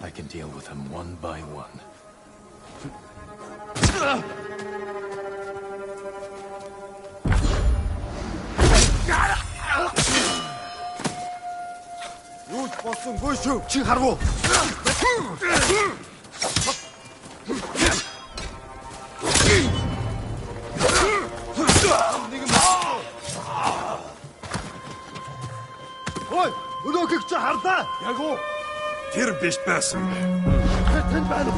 I can deal with them one by one. Тэр биш байсан бэ. Тэнд байна.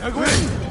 Яг үгүй.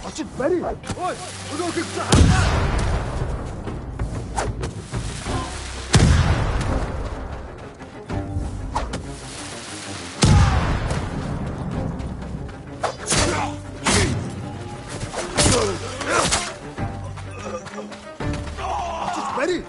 Очиж барь. Ой, өнөөх их хараа. Ready?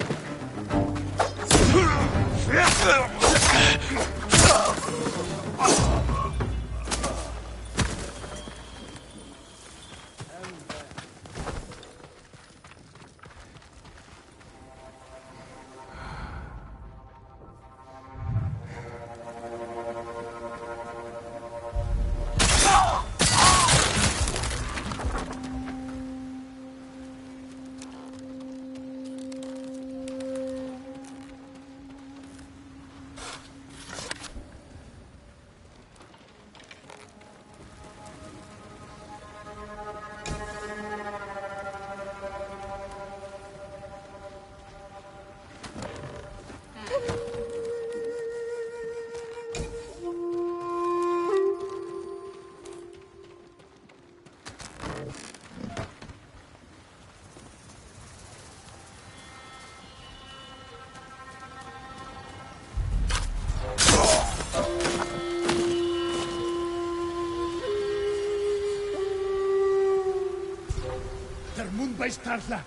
Баярлалаа.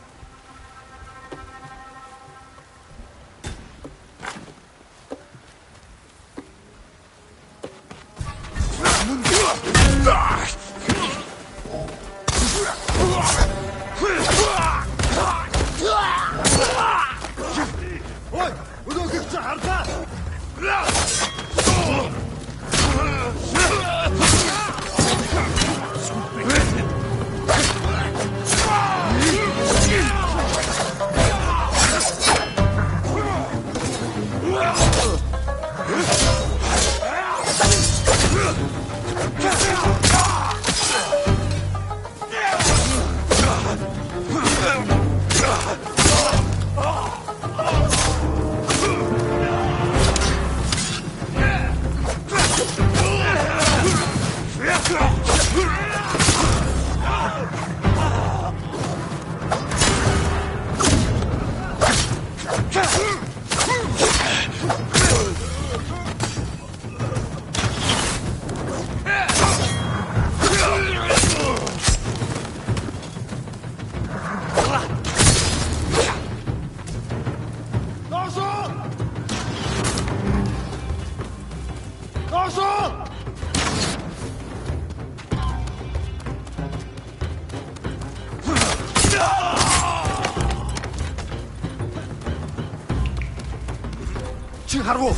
Ой, өнөөх их харлаа. Харгу.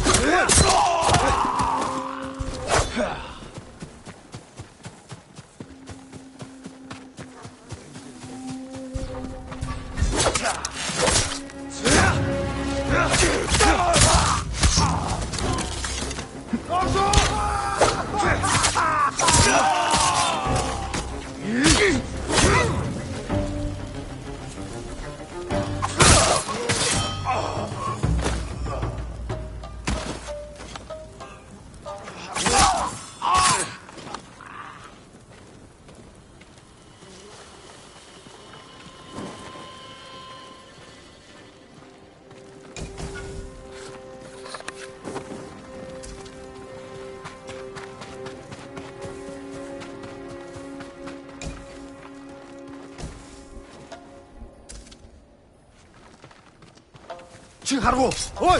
Чи харгу. Ой.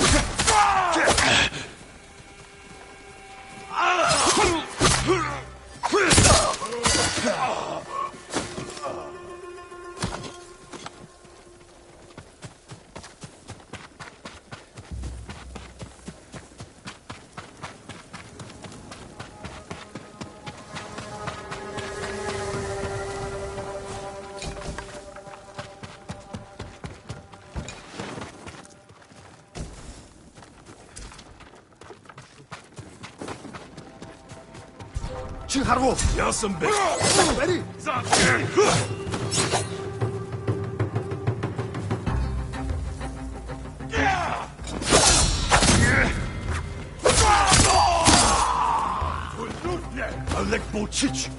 Чи харгу. Яасан бэ? Барь. За. Алек Бочич.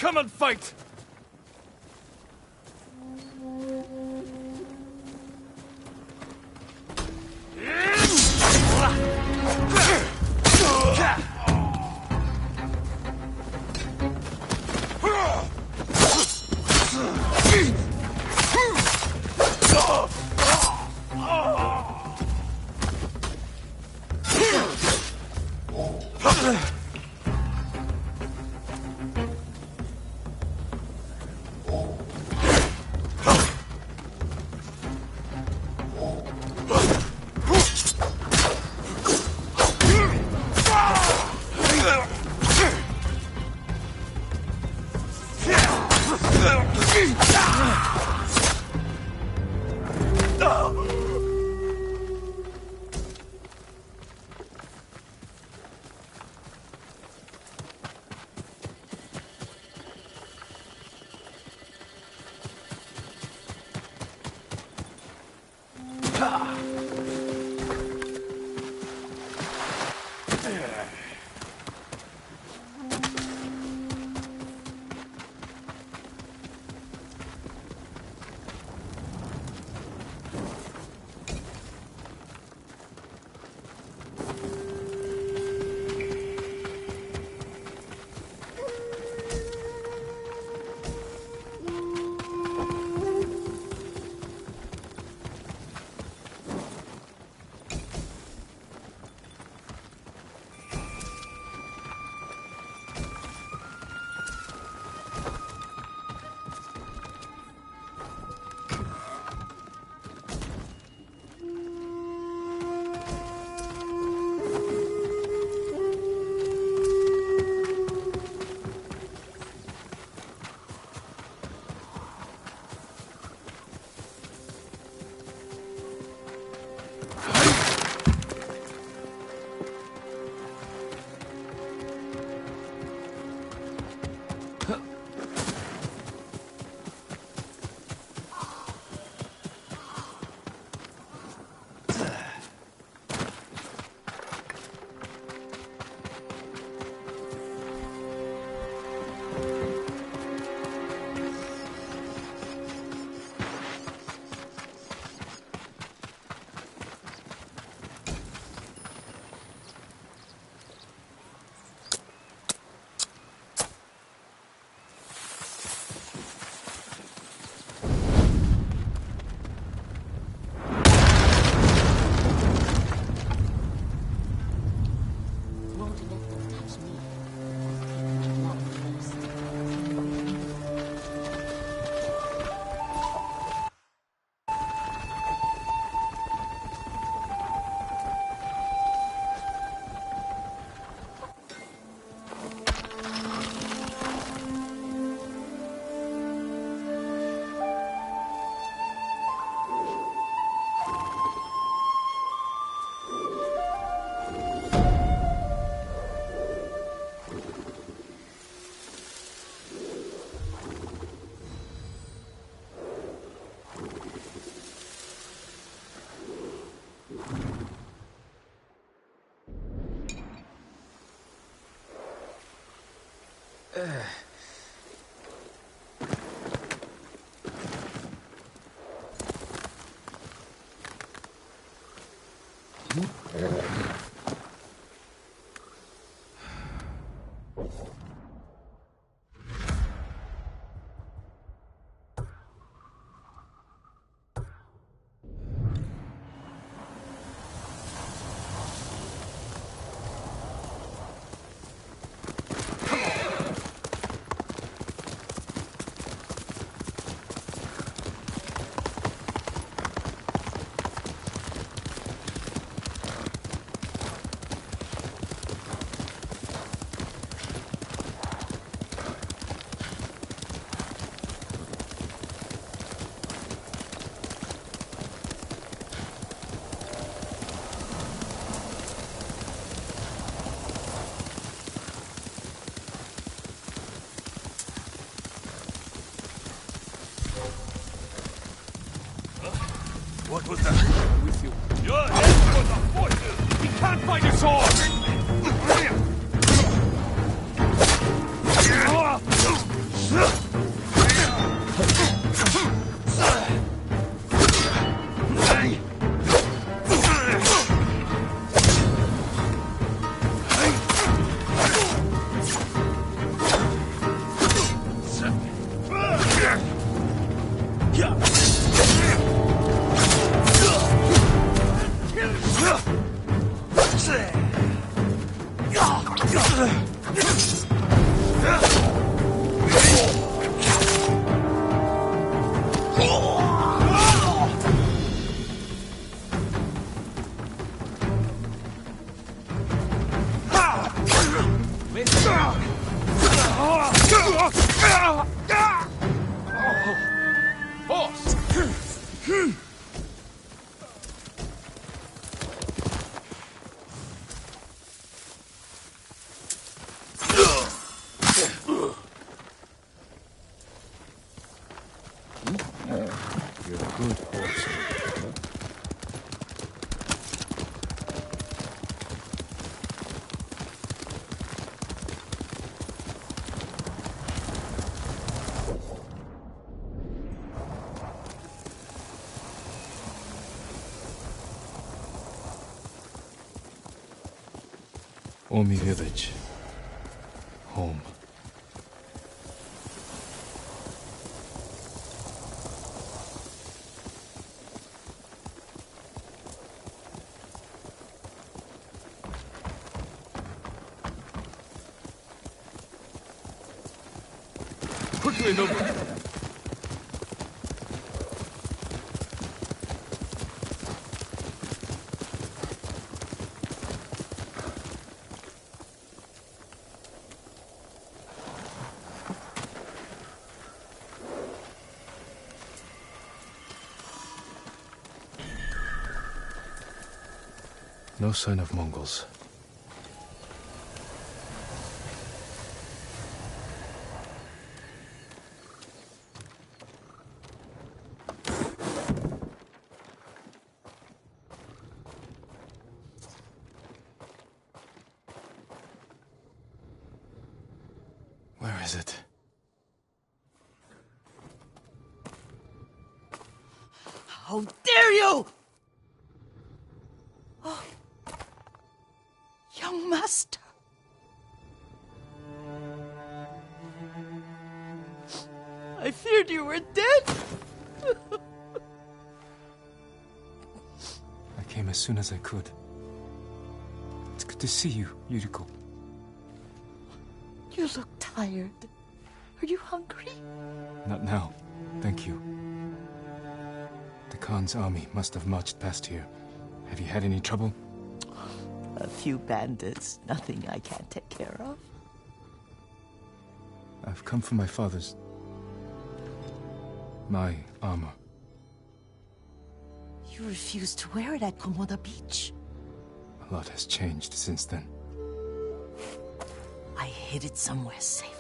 Come and fight! What was that? With you. Your head was a force! He can't find a sword! Boss! You're a good horse. Omi village. Home. Quickly, noble! No sign of Mongols. Where is it? How dare you! Oh. Young master. I feared you were dead. I came as soon as I could. It's good to see you, Yuriko. You look tired. Are you hungry? Not now. Thank you. The Khan's army must have marched past here. Have you had any trouble? A few bandits. Nothing I can't take care of. I've come for my father's... my armor. You refused to wear it at Komoda Beach. A lot has changed since then. I hid it somewhere safe.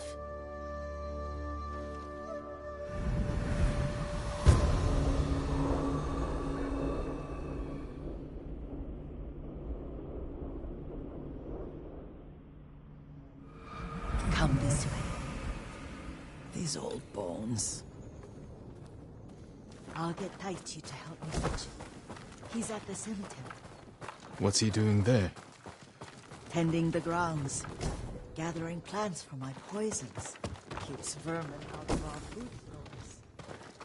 Come this way. These old bones. I'll get Taichi to help me fetch it. He's at the cemetery. What's he doing there? Tending the grounds. Gathering plants for my poisons. Keeps vermin out of our food stores.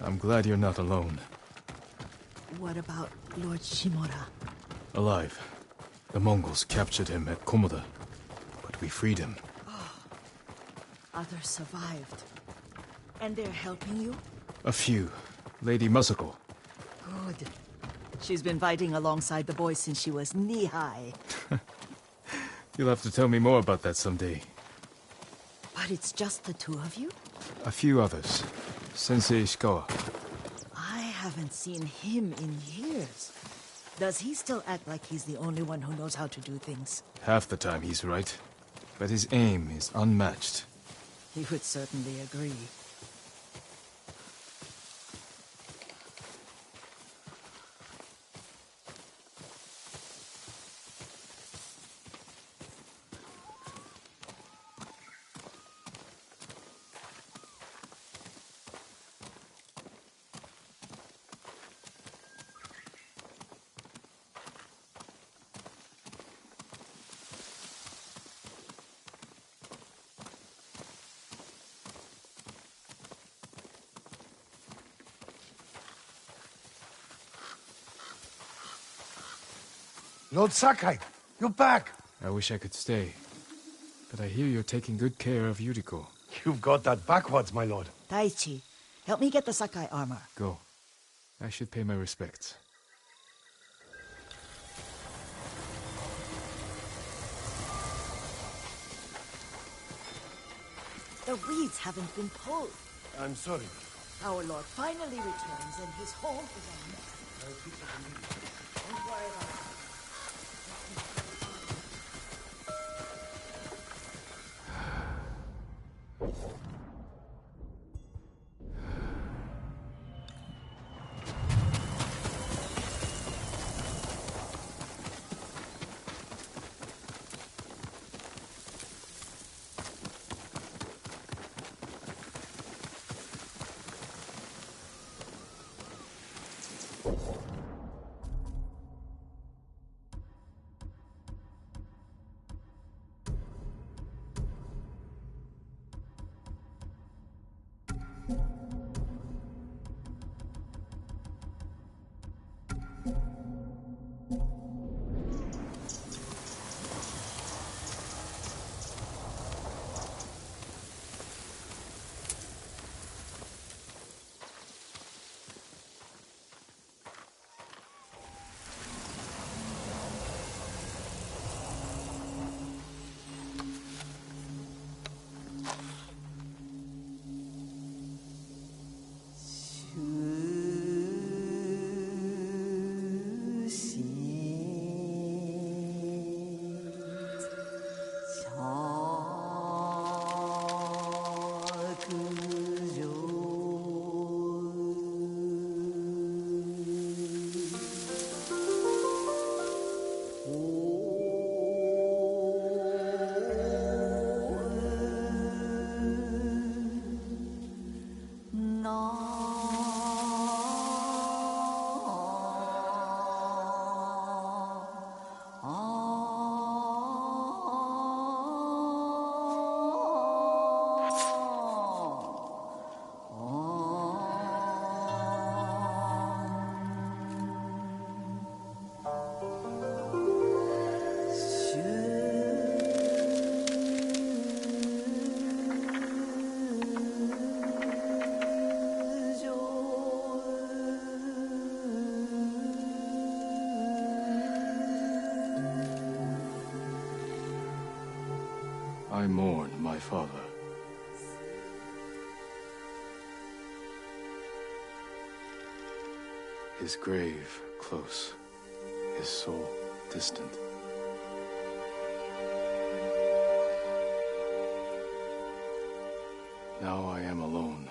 I'm glad you're not alone. What about Lord Shimura? Alive. The Mongols captured him at Komoda, but we freed him. Others survived. And they're helping you? A few. Lady Masako. Good. She's been fighting alongside the boys since she was knee-high. You'll have to tell me more about that someday. But it's just the two of you? A few others. Sensei Ishikawa. I haven't seen him in years. Does he still act like he's the only one who knows how to do things? Half the time he's right. But his aim is unmatched. He would certainly agree. Lord Sakai, you're back. I wish I could stay. But I hear you're taking good care of Yuriko. You've got that backwards, my lord. Taichi, help me get the Sakai armor. Go. I should pay my respects. The weeds haven't been pulled. I'm sorry. Our Lord finally returns, and his home is a mess. Don't worry about it. I mourn my father. His grave close, his soul distant. Now I am alone.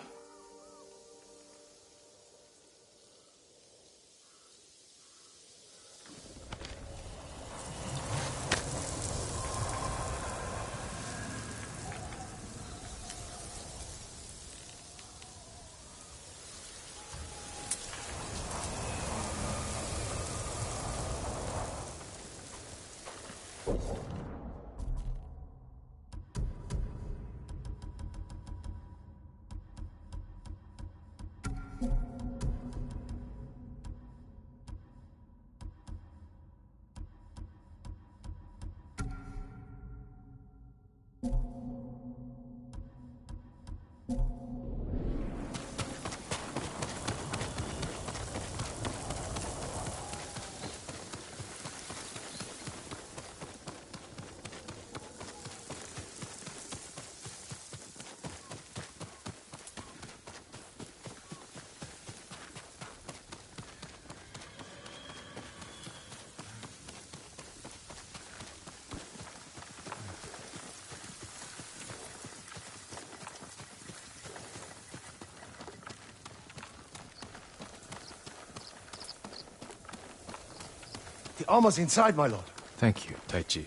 The armor's inside, my lord. Thank you, Taichi.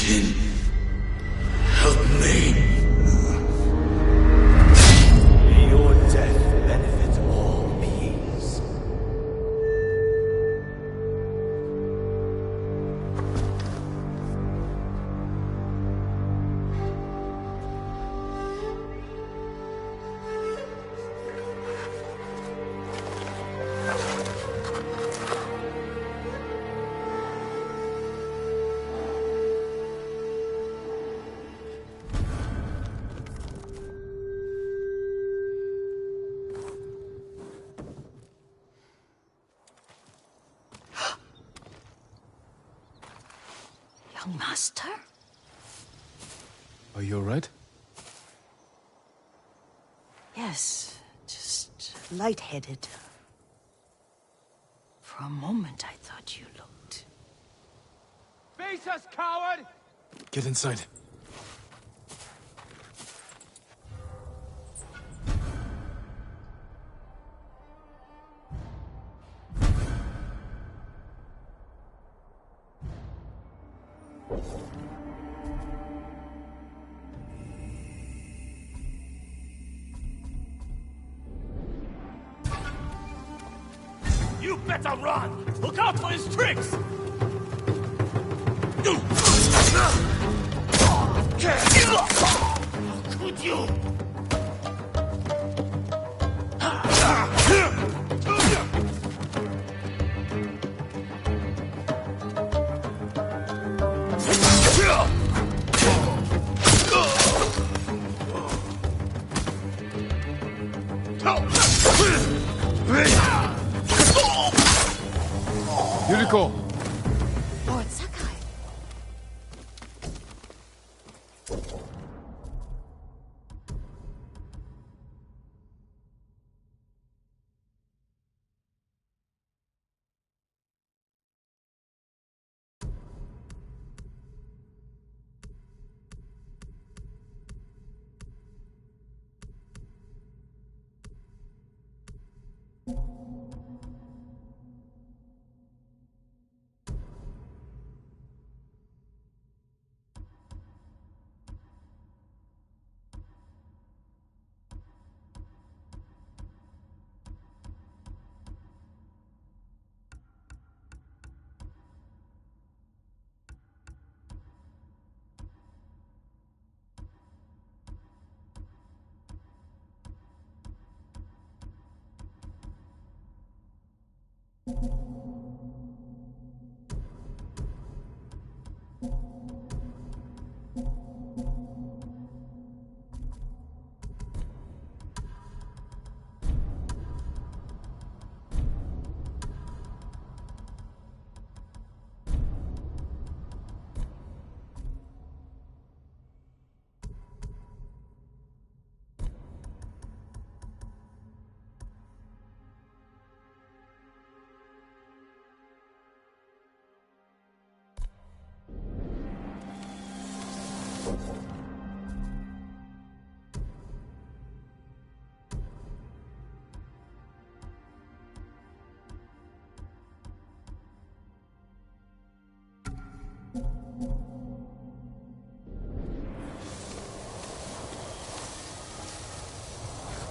Kin, help me. May your death benefit all beings. Young master? Are you alright? Yes, just lightheaded. For a moment, I thought you looked... Face us, coward! Get inside. You better run! Look out for his tricks! How could you? Yuriko! Lord Sakai!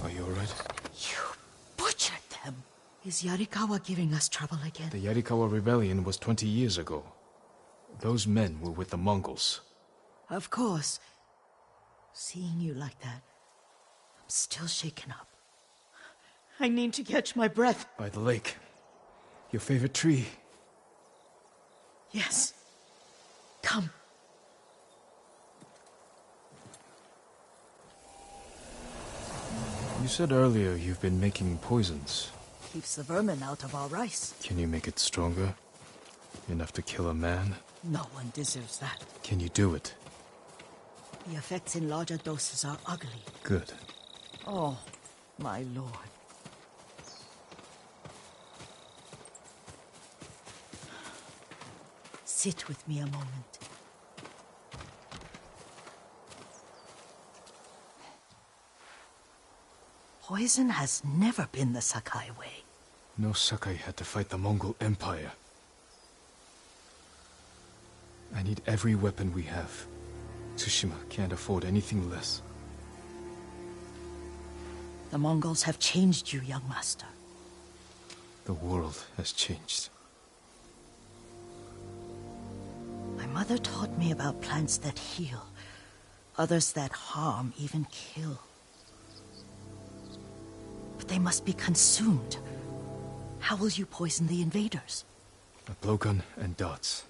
Are you alright? You butchered them! Is Yarikawa giving us trouble again? The Yarikawa rebellion was 20 years ago. Those men were with the Mongols. Of course. Seeing you like that, I'm still shaken up. I need to catch my breath. By the lake. Your favorite tree. Yes. Come. You said earlier you've been making poisons. Keeps the vermin out of our rice. Can you make it stronger? Enough to kill a man? No one deserves that. Can you do it? The effects in larger doses are ugly. Good. Oh, my lord. Sit with me a moment. Poison has never been the Sakai way. No Sakai had to fight the Mongol Empire. I need every weapon we have. Tsushima can't afford anything less. The Mongols have changed you, young master. The world has changed. My mother taught me about plants that heal, others that harm, even kill. But they must be consumed. How will you poison the invaders? A blowgun and darts.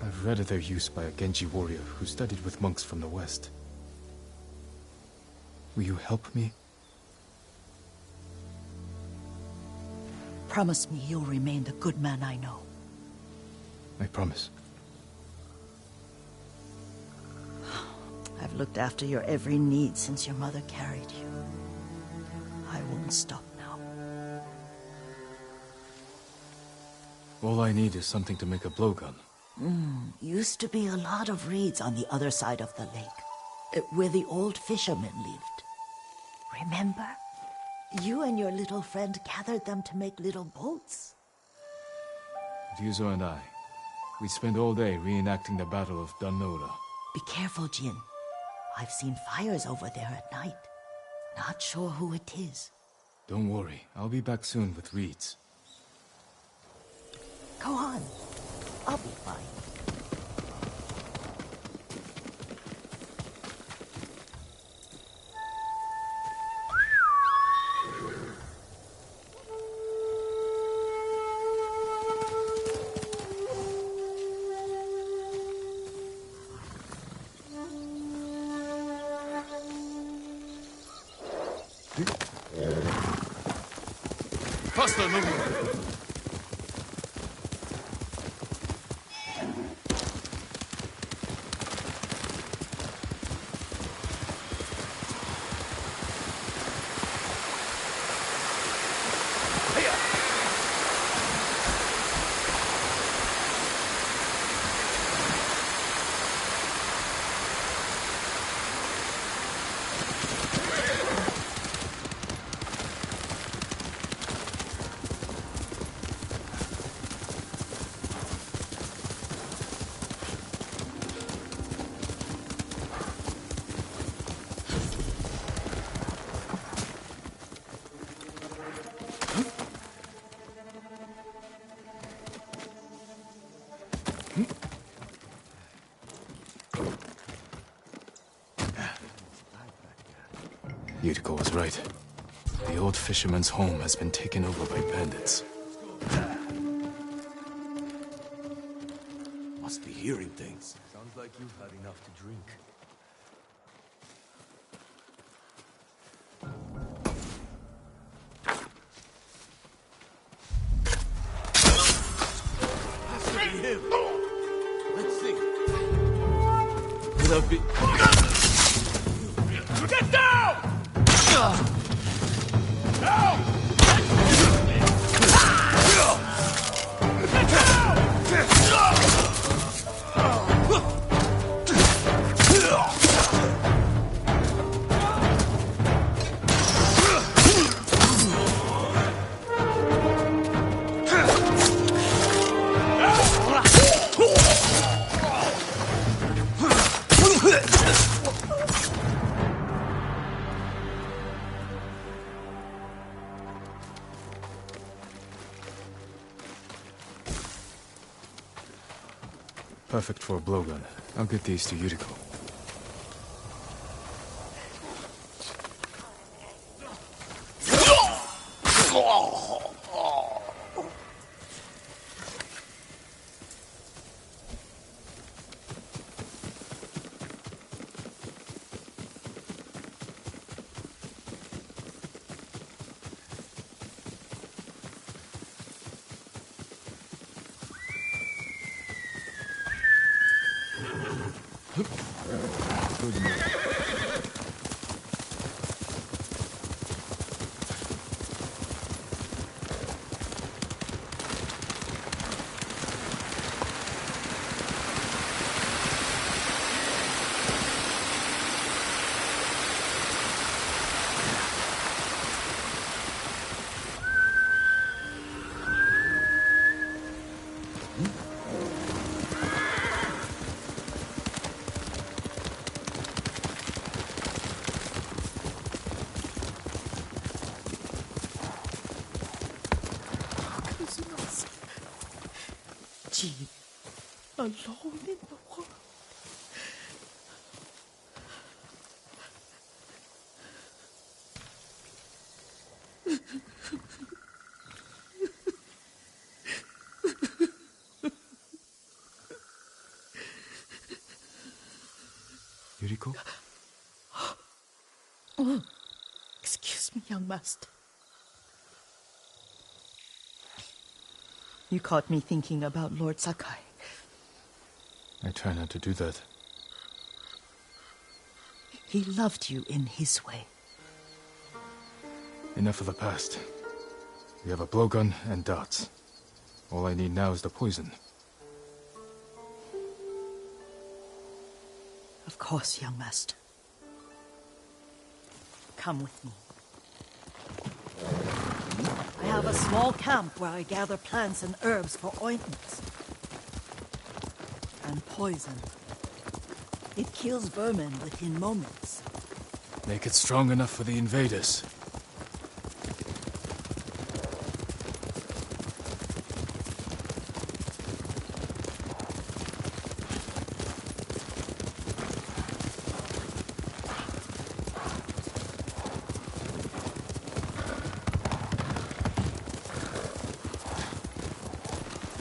I've read of their use by a Genji warrior who studied with monks from the west. Will you help me? Promise me you'll remain the good man I know. I promise. I've looked after your every need since your mother carried you. I won't stop now. All I need is something to make a blowgun. Used to be a lot of reeds on the other side of the lake, where the old fishermen lived. Remember? You and your little friend gathered them to make little boats. Ryuzo and I, we spent all day reenacting the Battle of Danora. Be careful, Jin. I've seen fires over there at night. Not sure who it is. Don't worry, I'll be back soon with reeds. Go on. I'll be fine. Faster, Nunu! Yuriko was right. The old fisherman's home has been taken over by bandits. Must be hearing things. Sounds like you've had enough to drink. Has to be him. Let's see. Could have been... Get down! Perfect for a blowgun. I'll get these to Yuriko. Ji, alone in the world. Yuriko? Oh, excuse me, young master. You caught me thinking about Lord Sakai. I try not to do that. He loved you in his way. Enough of the past. We have a blowgun and darts. All I need now is the poison. Of course, young master. Come with me. I have a small camp where I gather plants and herbs for ointments. And poison. It kills vermin within moments. Make it strong enough for the invaders.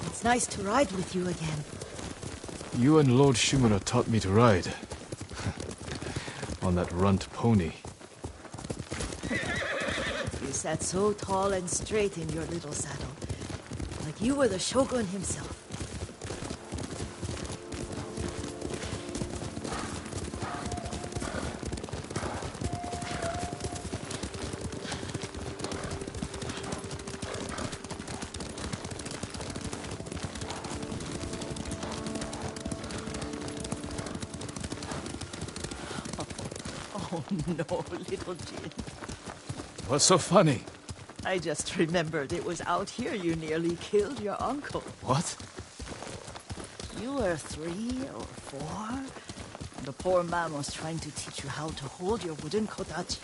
It's nice to ride with you again. You and Lord Shimura taught me to ride. On that runt pony. You sat so tall and straight in your little saddle. Like you were the shogun himself. Oh no, little Jin. What's so funny? I just remembered it was out here you nearly killed your uncle. What? You were 3 or 4. The poor man was trying to teach you how to hold your wooden kodachi.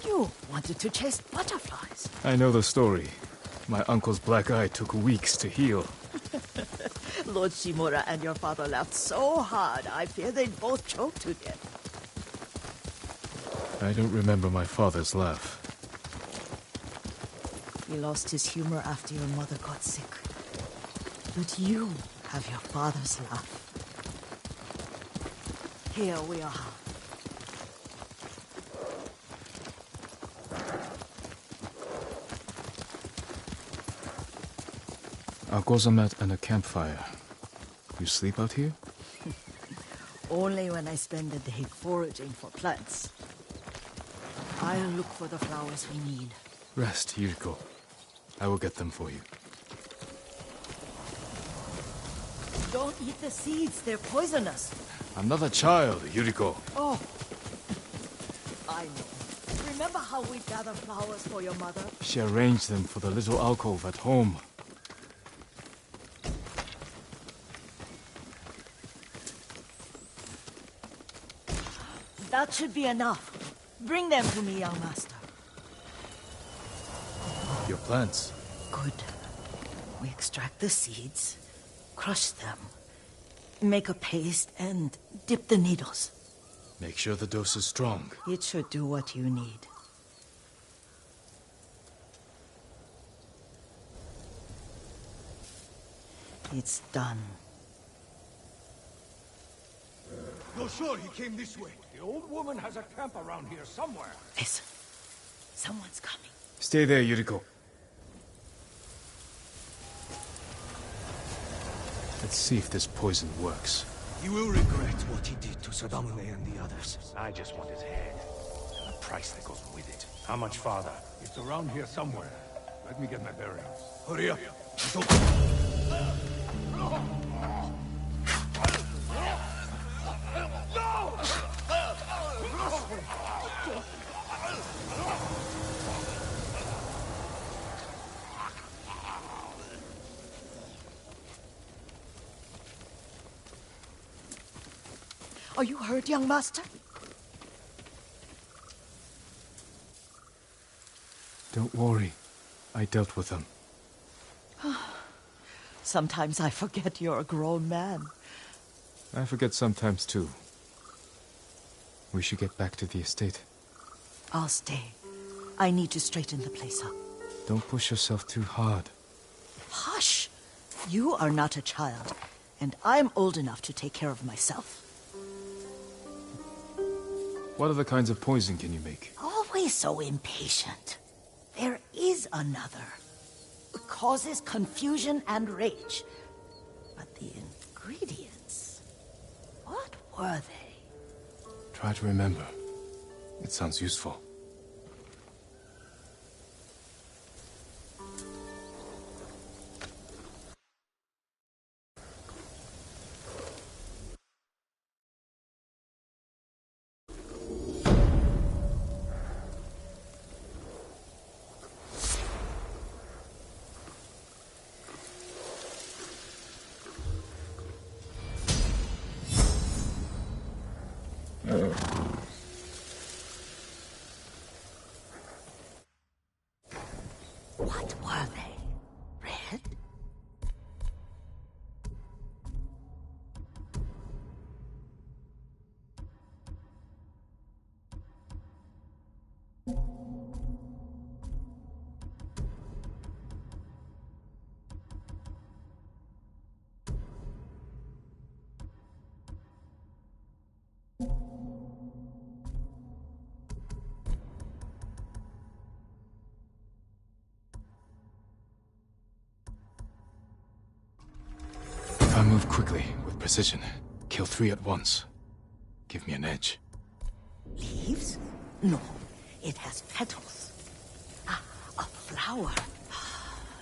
You wanted to chase butterflies. I know the story. My uncle's black eye took weeks to heal. Lord Shimura and your father laughed so hard, I fear they'd both choke to death. I don't remember my father's laugh. He lost his humor after your mother got sick. But you have your father's laugh. Here we are. A gozamat and a campfire. You sleep out here? Only when I spend the day foraging for plants. I'll look for the flowers we need. Rest, Yuriko. I will get them for you. Don't eat the seeds, they're poisonous. I'm not a child, Yuriko. Oh, I know. Remember how we gather flowers for your mother? She arranged them for the little alcove at home. That should be enough. Bring them to me, young master. Your plants. Good. We extract the seeds, crush them, make a paste, and dip the needles. Make sure the dose is strong. It should do what you need. It's done. You're sure he came this way? The old woman has a camp around here somewhere. Listen. Someone's coming. Stay there, Yuriko. Let's see if this poison works. He will regret what he did to Sadamune and the others. I just want his head. And the price that goes with it. How much farther? It's around here somewhere. Let me get my bearings. Hurry up. Are you hurt, young master? Don't worry. I dealt with them. Sometimes I forget you're a grown man. I forget sometimes too. We should get back to the estate. I'll stay. I need to straighten the place up. Don't push yourself too hard. Hush! You are not a child, and I'm old enough to take care of myself. What other kinds of poison can you make? Always so impatient. There is another. It causes confusion and rage. But the ingredients... what were they? Try to remember. It sounds useful. What were they? Red? If I move quickly, with precision, kill 3 at once. Give me an edge. Leaves? No, it has petals. Ah, a flower.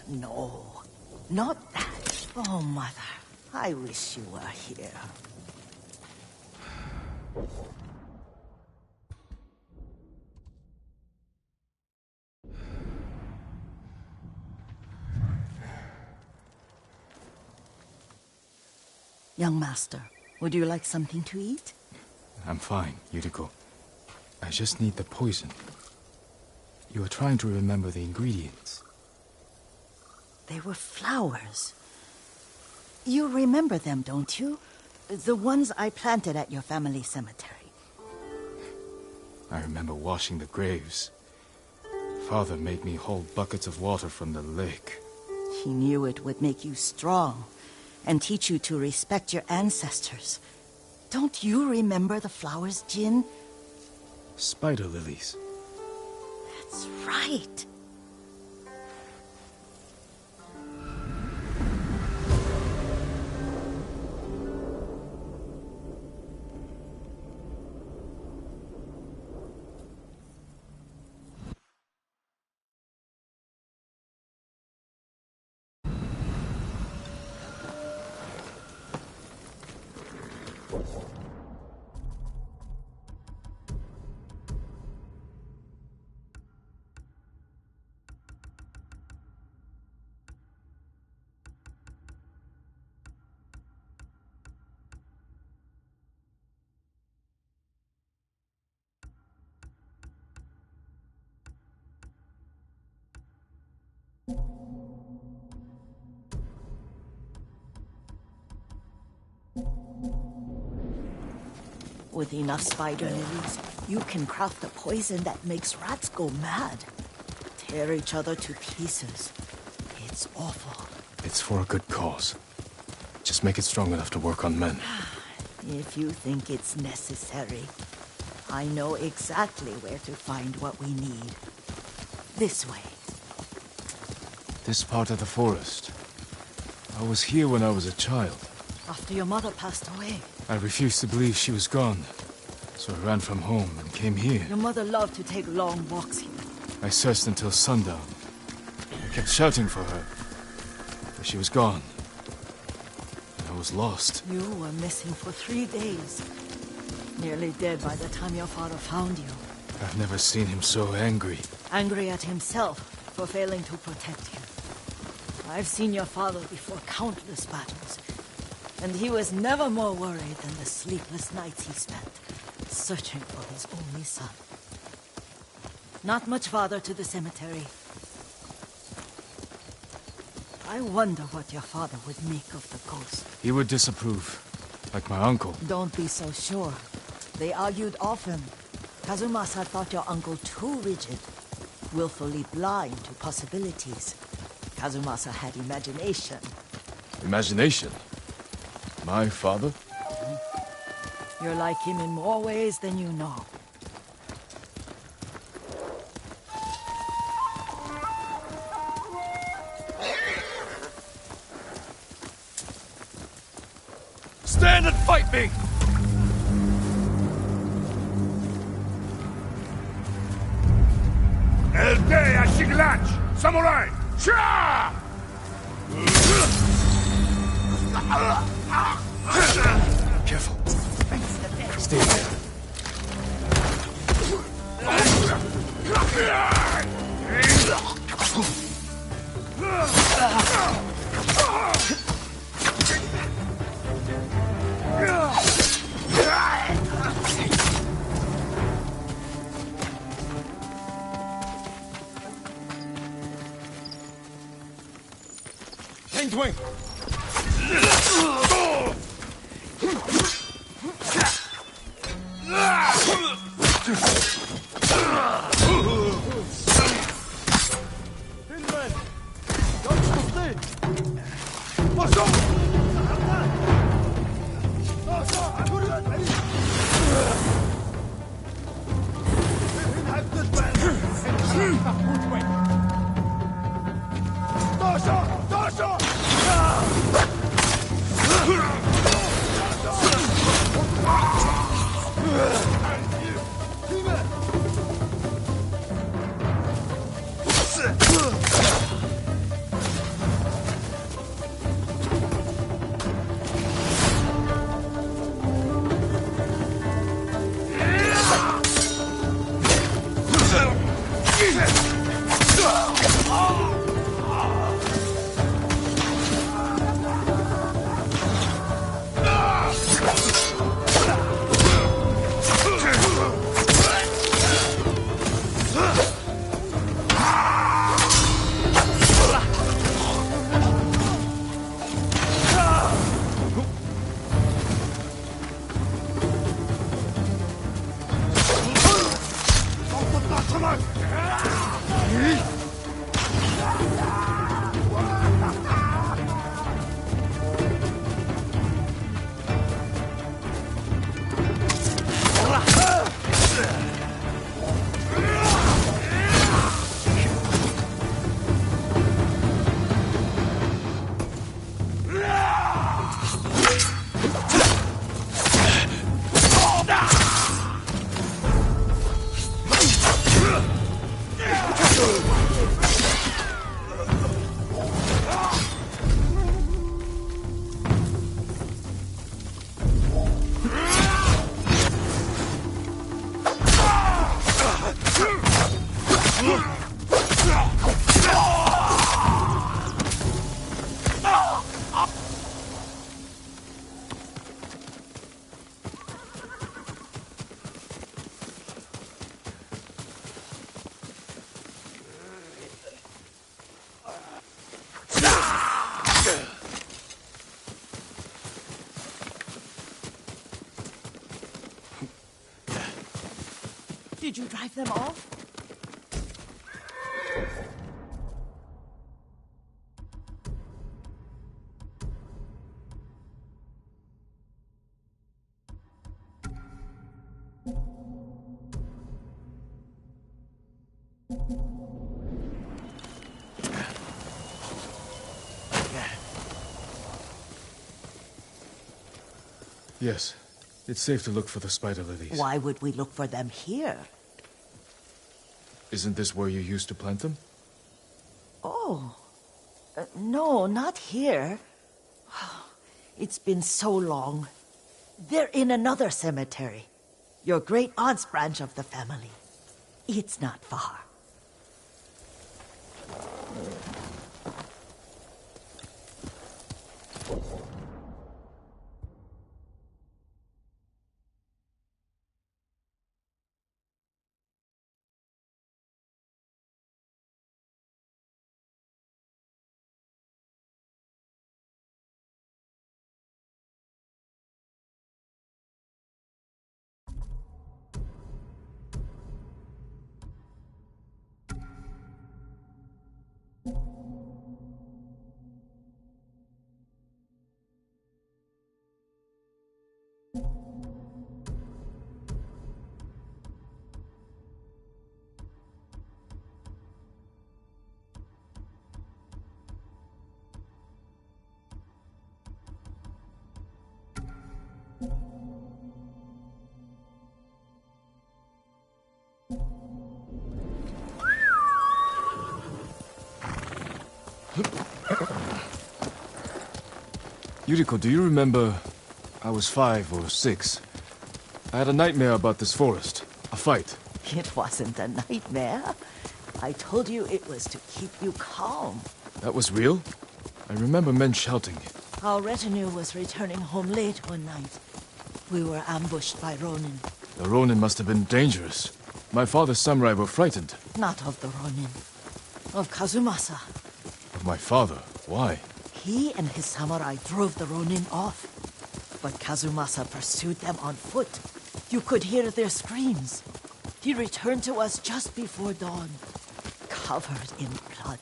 No, not that. Oh, Mother, I wish you were here. Young master, would you like something to eat? I'm fine, Yuriko. I just need the poison. You are trying to remember the ingredients. They were flowers. You remember them, don't you? The ones I planted at your family cemetery. I remember washing the graves. Father made me hold buckets of water from the lake. He knew it would make you strong and teach you to respect your ancestors. Don't you remember the flowers, Jin? Spider lilies. That's right. With enough spider lilies, you can craft a poison that makes rats go mad. Tear each other to pieces. It's awful. It's for a good cause. Just make it strong enough to work on men. If you think it's necessary, I know exactly where to find what we need. This way. This part of the forest. I was here when I was a child. After your mother passed away. I refused to believe she was gone. So I ran from home and came here. Your mother loved to take long walks here. I searched until sundown. I kept shouting for her. But she was gone. And I was lost. You were missing for 3 days. Nearly dead by the time your father found you. I've never seen him so angry. Angry at himself for failing to protect you. I've seen your father before countless battles. And he was never more worried than the sleepless nights he spent searching for his only son. Not much farther to the cemetery. I wonder what your father would make of the ghost. He would disapprove. Like my uncle. Don't be so sure. They argued often. Kazumasa thought your uncle too rigid, willfully blind to possibilities. Kazumasa had imagination. Imagination? My father? You're like him in more ways than you know. Stand and fight me! Elde Ashiglach! Samurai! Cha! Careful. Stay there. Hanged Wing! Did you drive them off? Yes. It's safe to look for the spider lilies. Why would we look for them here? Isn't this where you used to plant them? Oh. No, not here. It's been so long. They're in another cemetery. Your great aunt's branch of the family. It's not far. Yuriko, do you remember? I was 5 or 6. I had a nightmare about this forest. A fight. It wasn't a nightmare. I told you it was to keep you calm. That was real? I remember men shouting. Our retinue was returning home late one night. We were ambushed by Ronin. The Ronin must have been dangerous. My father's samurai were frightened. Not of the Ronin. Of Kazumasa. Of my father? Why? He and his samurai drove the Ronin off. But Kazumasa pursued them on foot. You could hear their screams. He returned to us just before dawn, covered in blood.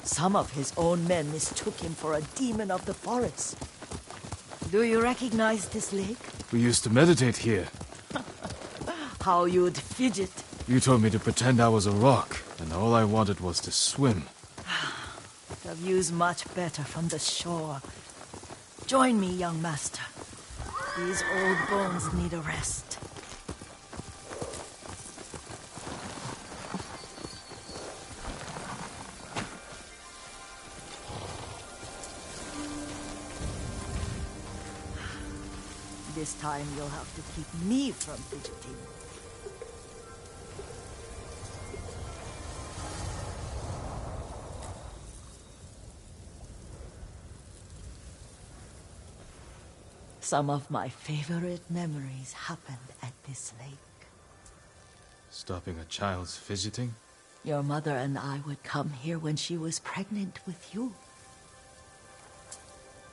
Some of his own men mistook him for a demon of the forest. Do you recognize this lake? We used to meditate here. How you'd fidget. You told me to pretend I was a rock, and all I wanted was to swim. The view's much better from the shore. Join me, young master. These old bones need a rest. This time you'll have to keep me from fidgeting. Some of my favorite memories happened at this lake. Stopping a child's fidgeting? Your mother and I would come here when she was pregnant with you.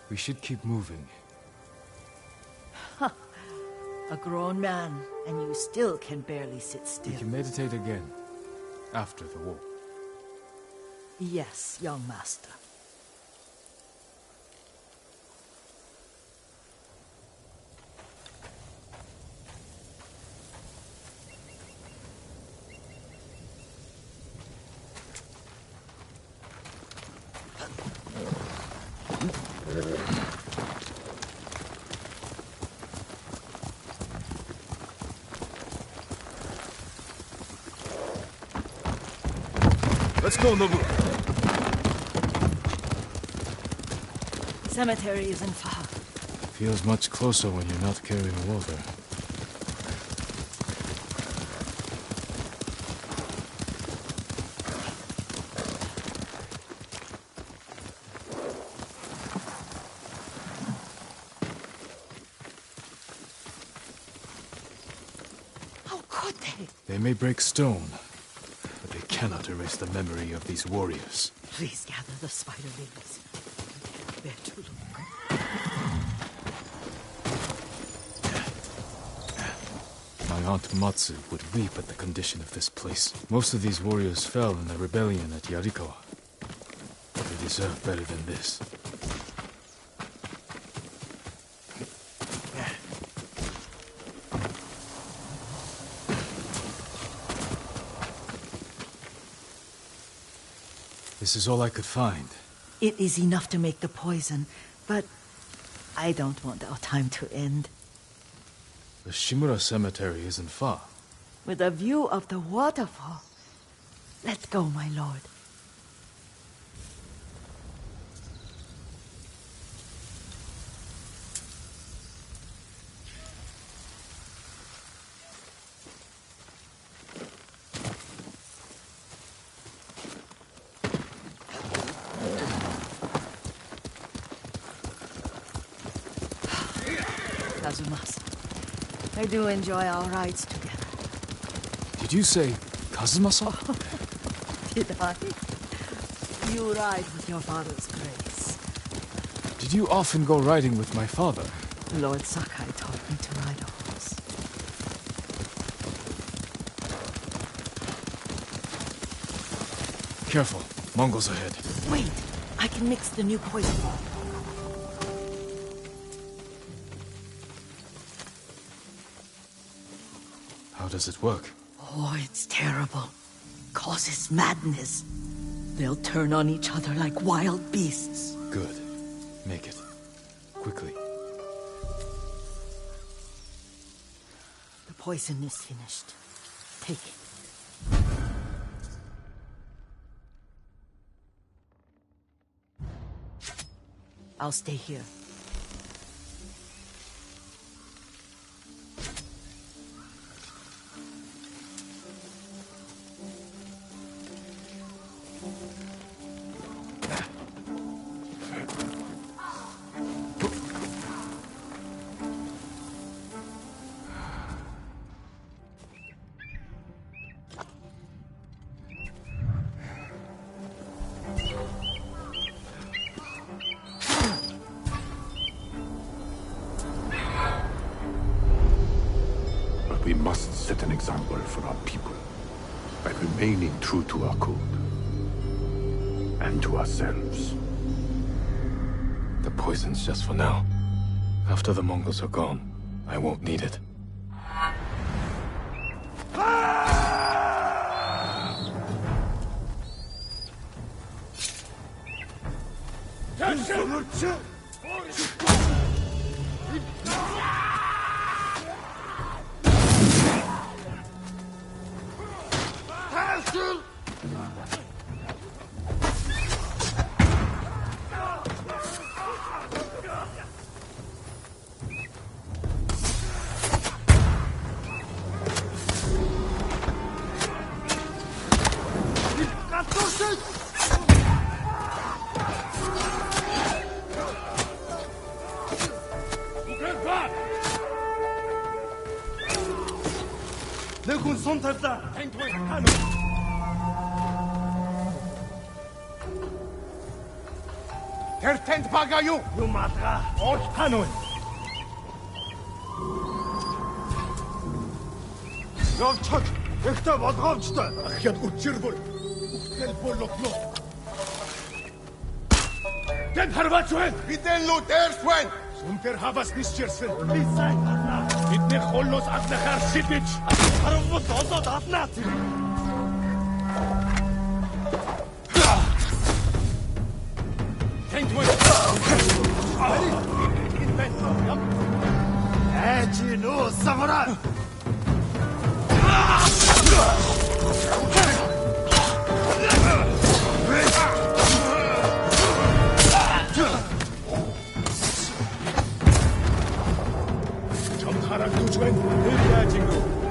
We should keep moving. A grown man, and you still can barely sit still. We can meditate again. After the war. Yes, young master. Let's go, Nobu! Cemetery isn't far. Feels much closer when you're not carrying water. How could they? They may break stone, but they cannot erase the memory of these warriors. Please gather the spider lilies. I can't bear to look. My aunt Matsu would weep at the condition of this place. Most of these warriors fell in the rebellion at Yarikawa. They deserve better than this. This is all I could find. It is enough to make the poison, but I don't want our time to end. The Shimura Cemetery isn't far. With a view of the waterfall. Let's go, my lord. Kazumasa, I do enjoy our rides together. Did you say Kazumasa? Did I? You ride with your father's grace. Did you often go riding with my father? Lord Sakai taught me to ride a horse. Careful, Mongols ahead. Wait, I can mix the new poison. How does it work? Oh, it's terrible. Causes madness. They'll turn on each other like wild beasts. Good. Make it. Quickly. The poison is finished. Take it. I'll stay here. We must set an example for our people by remaining true to our code and to ourselves. The poison's just for now. After the Mongols are gone, I won't need it. Тэр тэнд бага юу? Юу матга? Ооч тань уу? Явчих. Ихтэй болгоомжтой. Ахяд үчирбэр. Үхтэл болотлоо. Тэн харваач байна. Бидэн лүү дээрс байна. Сүнтэр хавас нисчэрсэн. Би сайн харна. Бидний холлоос аднахаар шидэж. Харвууд олоод аднаа. Эчи ну самурай. 좀 харагдаж байна. Тэр яаж ингэ?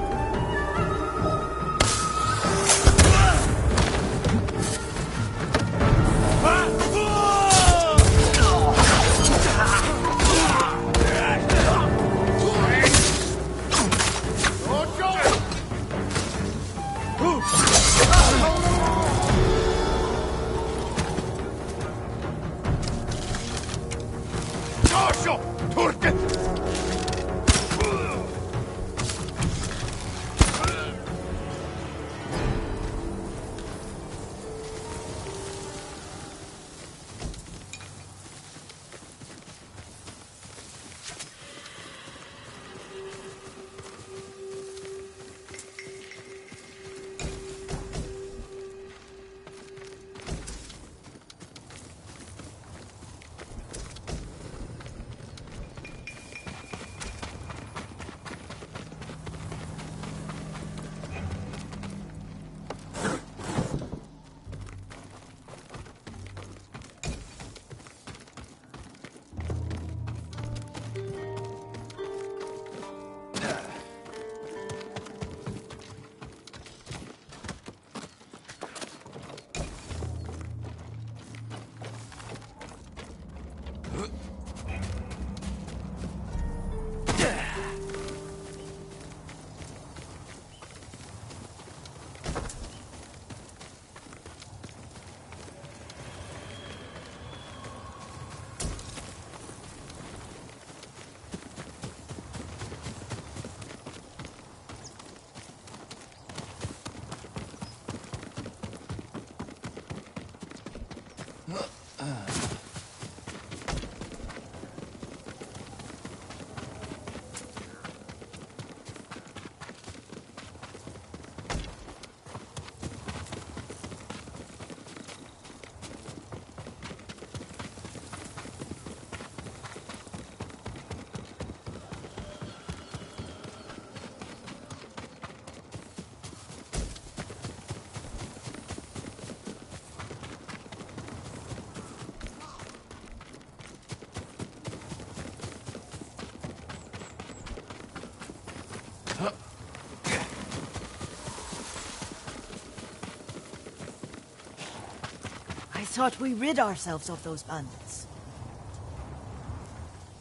thought we rid ourselves of those bandits.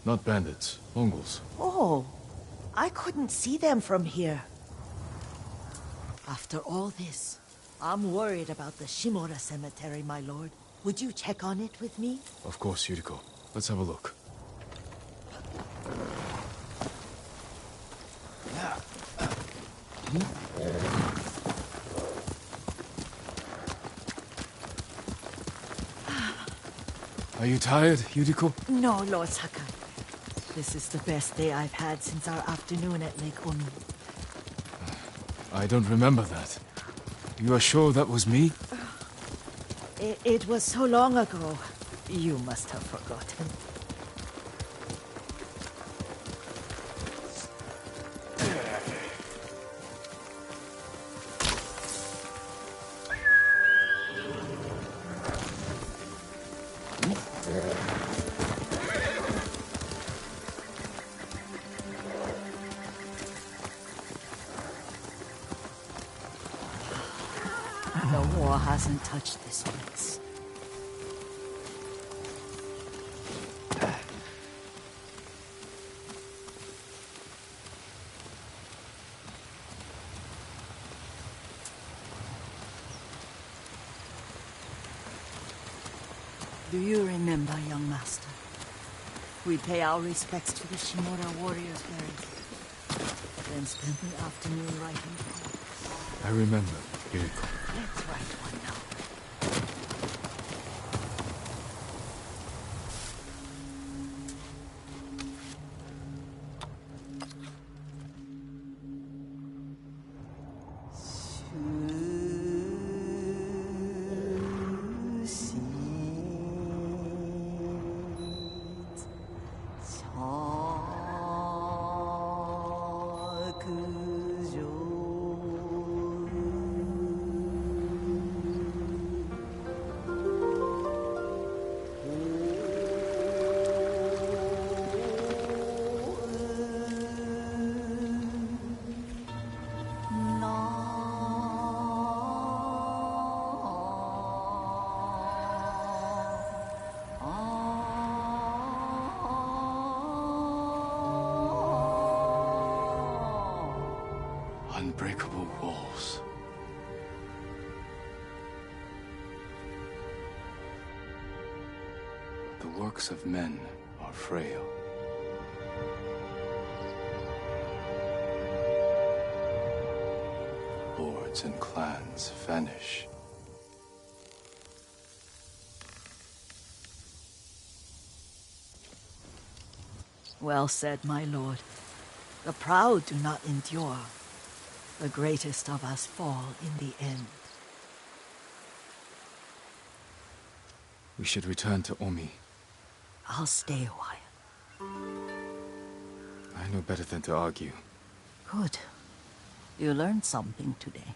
Not bandits, Mongols. Oh, I couldn't see them from here. After all this, I'm worried about the Shimura cemetery, my lord. Would you check on it with me? Of course, Yuriko. Let's have a look. Are you tired, Yuriko? No, Lord Sakai. This is the best day I've had since our afternoon at Lake Omi. I don't remember that. You are sure that was me? It was so long ago. You must have forgotten. The war hasn't touched this place. Do you remember, young master? We pay our respects to the Shimura warriors buried, then spend the afternoon writing poems. I remember, Yuriko. Let's write one now. Unbreakable walls. The works of men are frail. Lords and clans vanish. Well said, my lord. The proud do not endure. The greatest of us fall in the end. We should return to Omi. I'll stay a while. I know better than to argue. Good. You learned something today.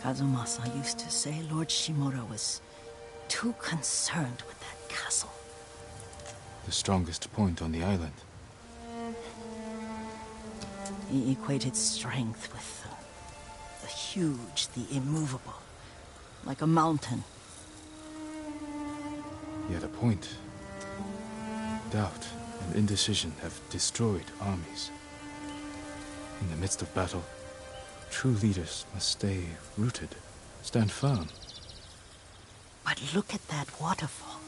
Kazumasa used to say Lord Shimura was too concerned with that castle. The strongest point on the island. He equated strength with the huge, the immovable, like a mountain. Yet a point. Doubt and indecision have destroyed armies. In the midst of battle, true leaders must stay rooted, stand firm. But look at that waterfall.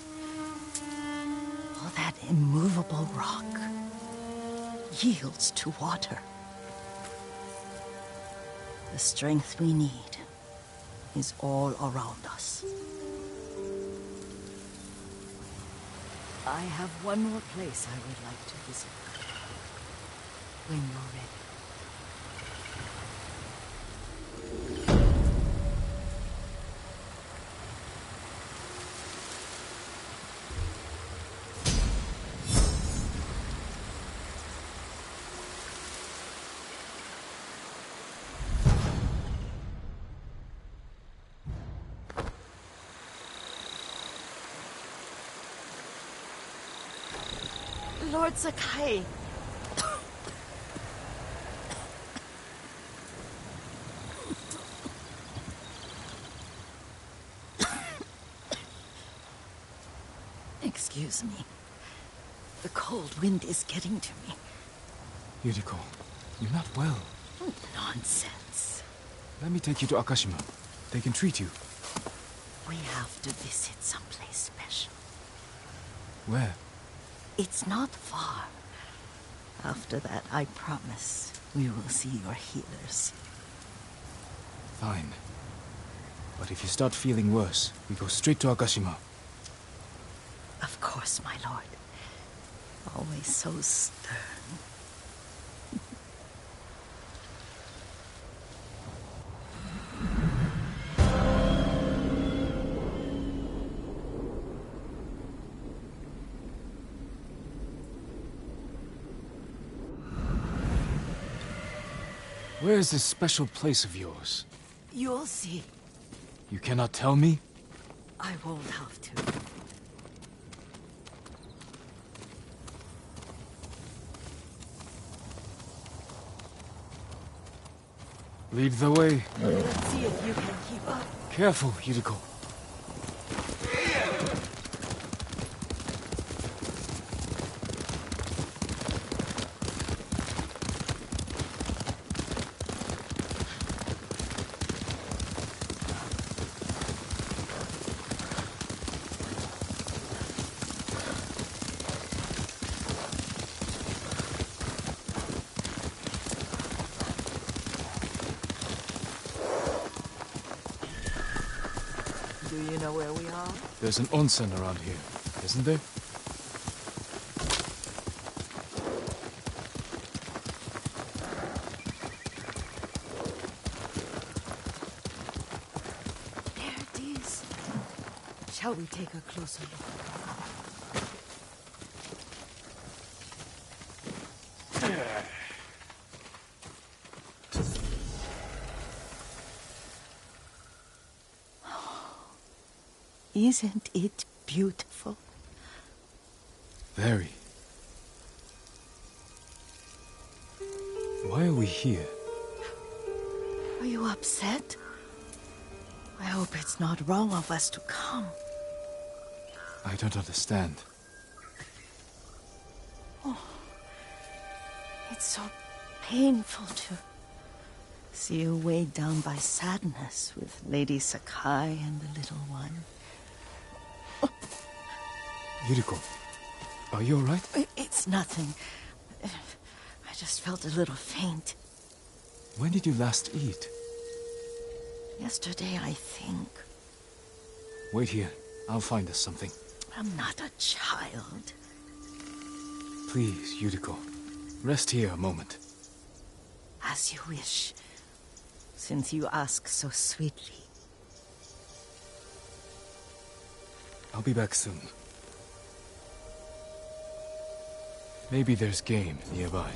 All that immovable rock yields to water. The strength we need is all around us. I have one more place I would like to visit. When you're ready. Lord Sakai. Excuse me. The cold wind is getting to me. Yuriko, you're not well. Nonsense. Let me take you to Akashima. They can treat you. We have to visit someplace special. Where? It's not far. After that, I promise we will see your healers. Fine. But if you start feeling worse, we go straight to Akashima. Of course, my lord. Always so stern. Where is this special place of yours? You'll see. You cannot tell me? I won't have to. Lead the way. Let's see if you can keep up. Careful, Yuriko. Do you know where we are? There's an onsen around here, isn't there? There it is. Shall we take a closer look? Isn't it beautiful? Very. Why are we here? Are you upset? I hope it's not wrong of us to come. I don't understand. It's so painful to see you weighed down by sadness with Lady Sakai and the little one. Yuriko, are you alright? It's nothing. I just felt a little faint. When did you last eat? Yesterday, I think. Wait here. I'll find us something. I'm not a child. Please, Yuriko. Rest here a moment. As you wish, since you ask so sweetly. I'll be back soon. Maybe there's game nearby.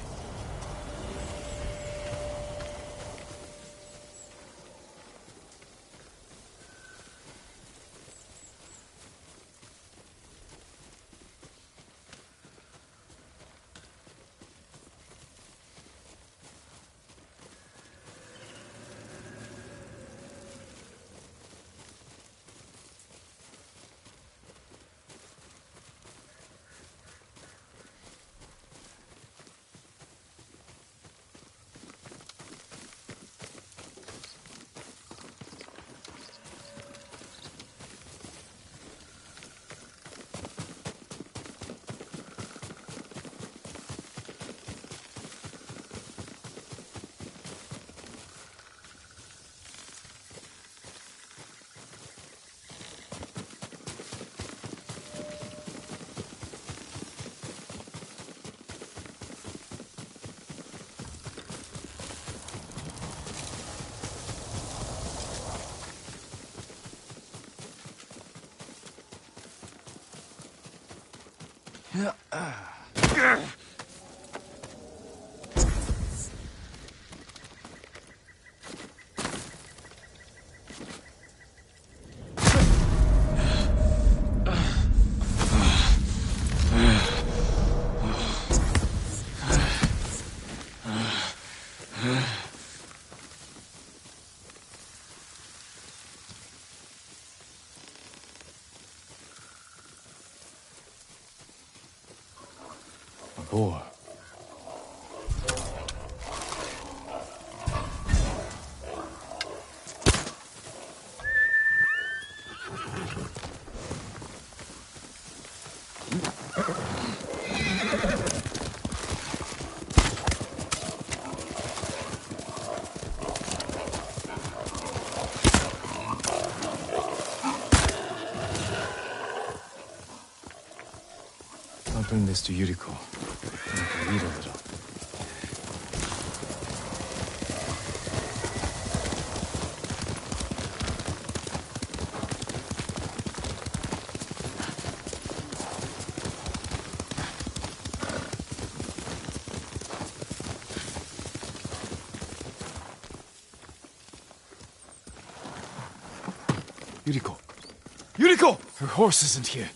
I'll bring this to Yuriko. Make her eat a little. Yuriko! Yuriko! Her horse isn't here.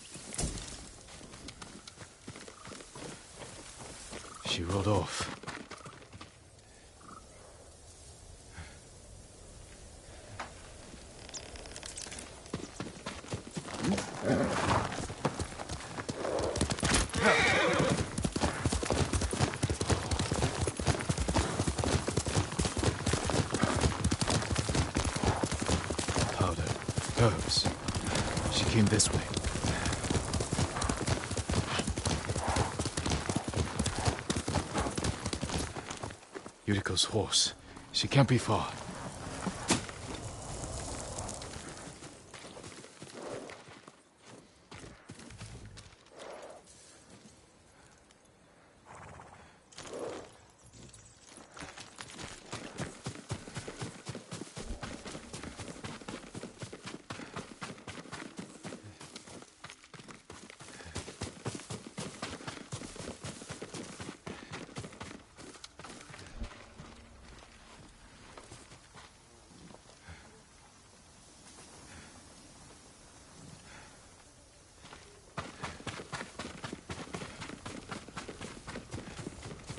She rode off. Powder. Herbs. She came this way. Yuriko's horse. She can't be far.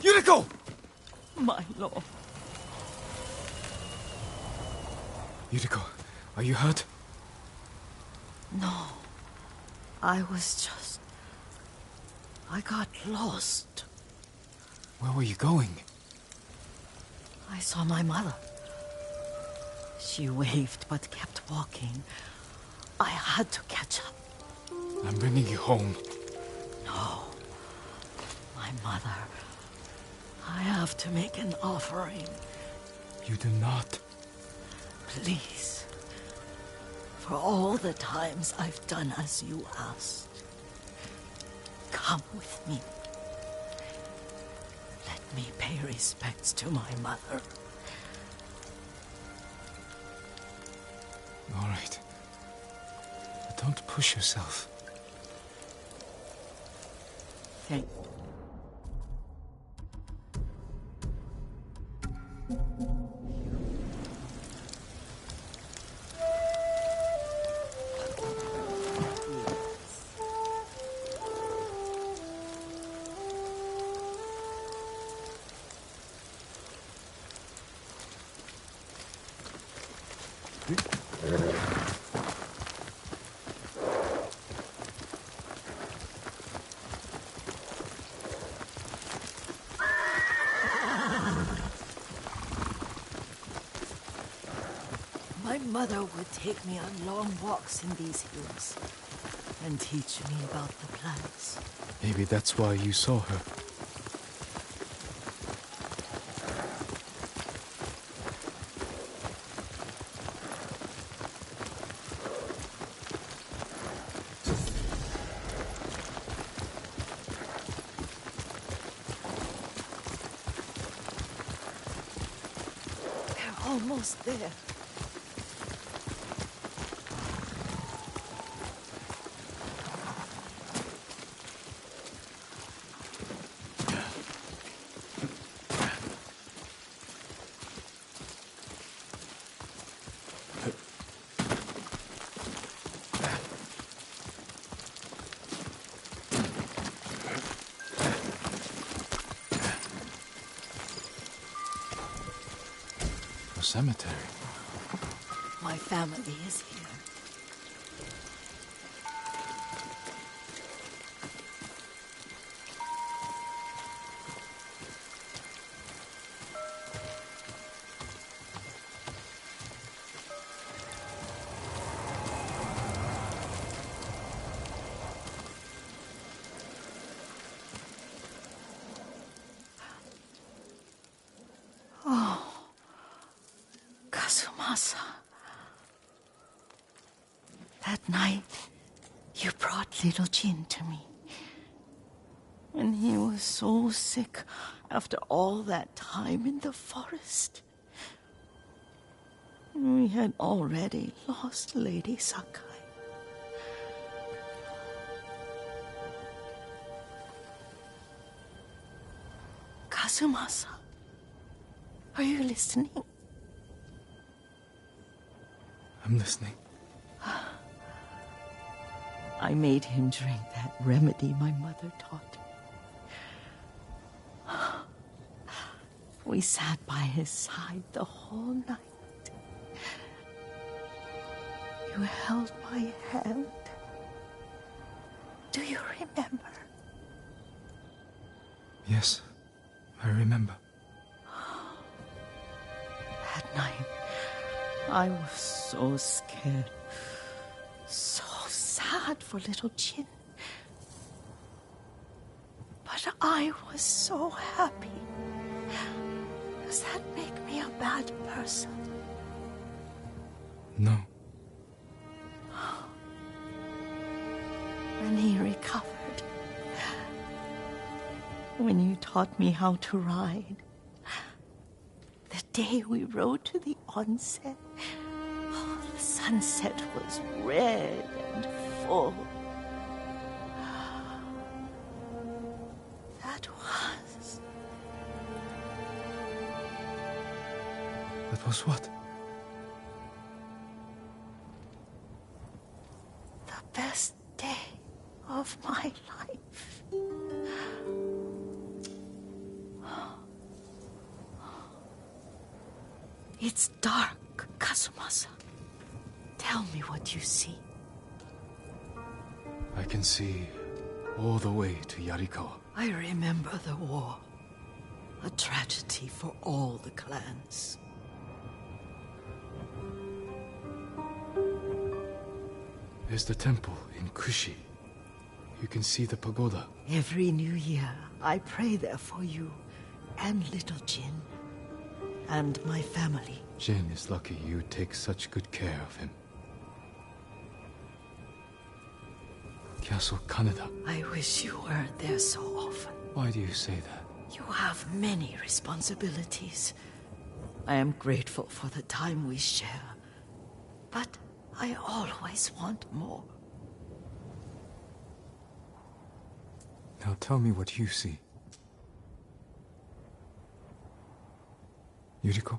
Yuriko! My lord. Yuriko, are you hurt? No. I got lost. Where were you going? I saw my mother. She waved but kept walking. I had to catch up. I'm bringing you home. No. My mother. I have to make an offering. You do not. Please. For all the times I've done as you asked. Come with me. Let me pay respects to my mother. All right. But don't push yourself. Thank My mother would take me on long walks in these hills and teach me about the plants. Maybe that's why you saw her. We're almost there. A cemetery. My family is here. Kazumasa. That night, you brought little Jin to me. When he was so sick after all that time in the forest. We had already lost Lady Sakai. Kazumasa, are you listening? I'm listening. I made him drink that remedy my mother taught me. We sat by his side the whole night. You held my hand. Do you remember? Yes, I remember. That night, I was so scared. So sad for little Jin. But I was so happy. Does that make me a bad person? No. When he recovered, when you taught me how to ride, the day we rode to the onsen, the sunset was red and full. That was what? the best day of my life. It's dark, Kazumasa. Tell me what you see. I can see all the way to Yarikawa. I remember the war. A tragedy for all the clans. There's the temple in Kushi. You can see the pagoda. Every new year, I pray there for you and little Jin and my family. Jin is lucky you take such good care of him. Castle Kaneda. I wish you weren't there so often. Why do you say that? You have many responsibilities. I am grateful for the time we share, but I always want more. Now tell me what you see. Yuriko?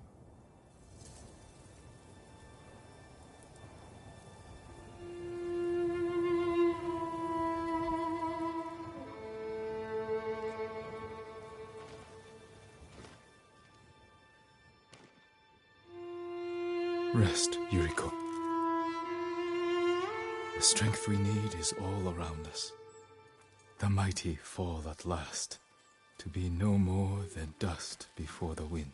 Rest, Yuriko. The strength we need is all around us. The mighty fall at last, to be no more than dust before the wind.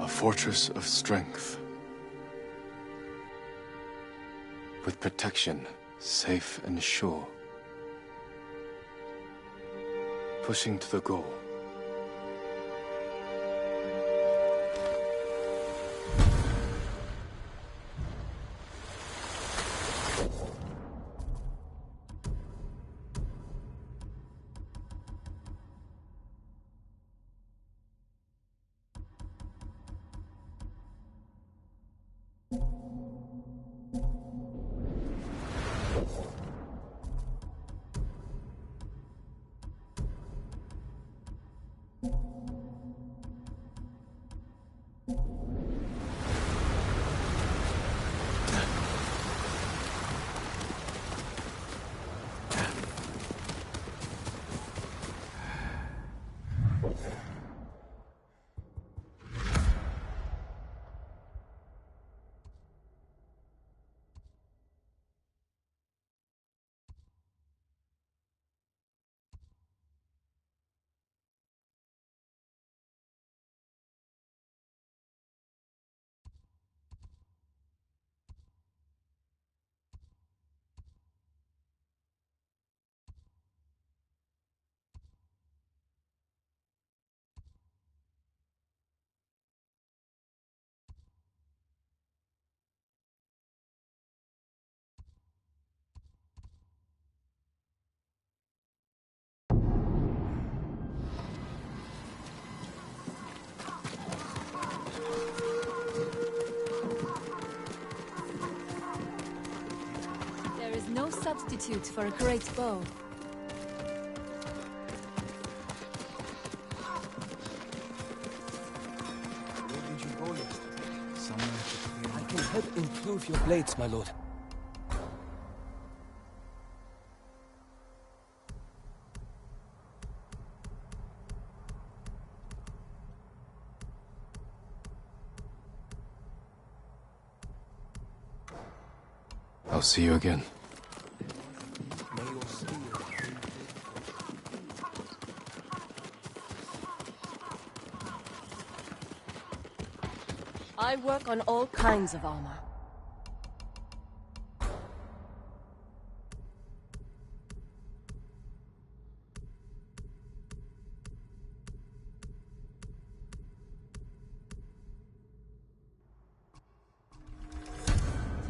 Fortress of strength. With protection, safe and sure. Pushing to the goal. No substitute for a great bow. Where did you go yesterday? Somewhere. I can help improve your blades, my lord. I'll see you again. May your steel I work on all kinds of armor.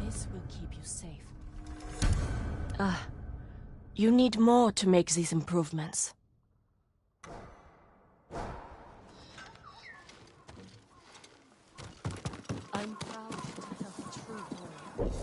This will keep you safe. You need more to make these improvements. I'm proud to help a true warrior.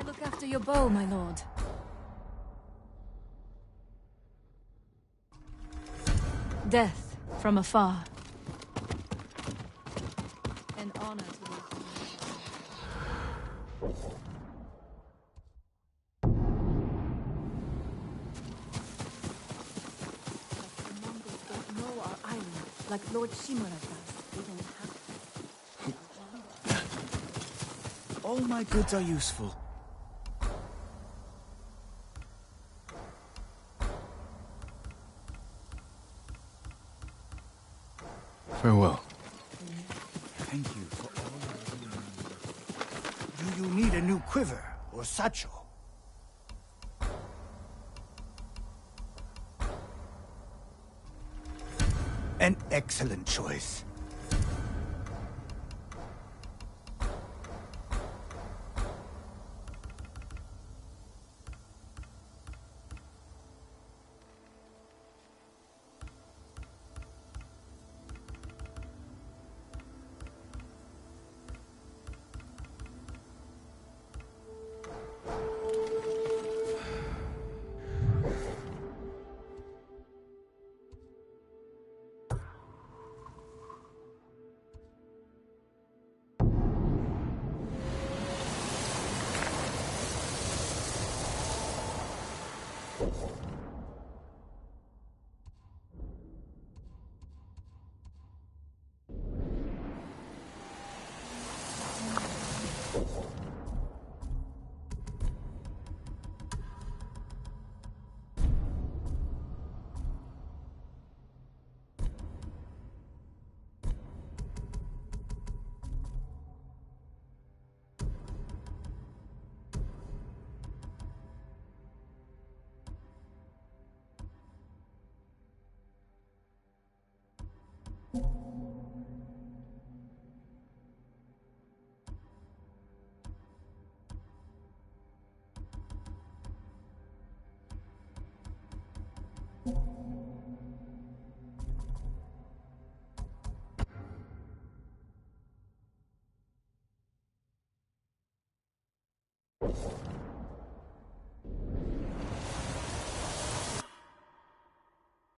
Look after your bow, my lord. Death from afar. An honor to be. The Mongols don't know our island, like Lord Shimura does. They don't have. All my goods are useful. Farewell. Thank you for all you do. Do you need a new quiver or satchel? An excellent choice.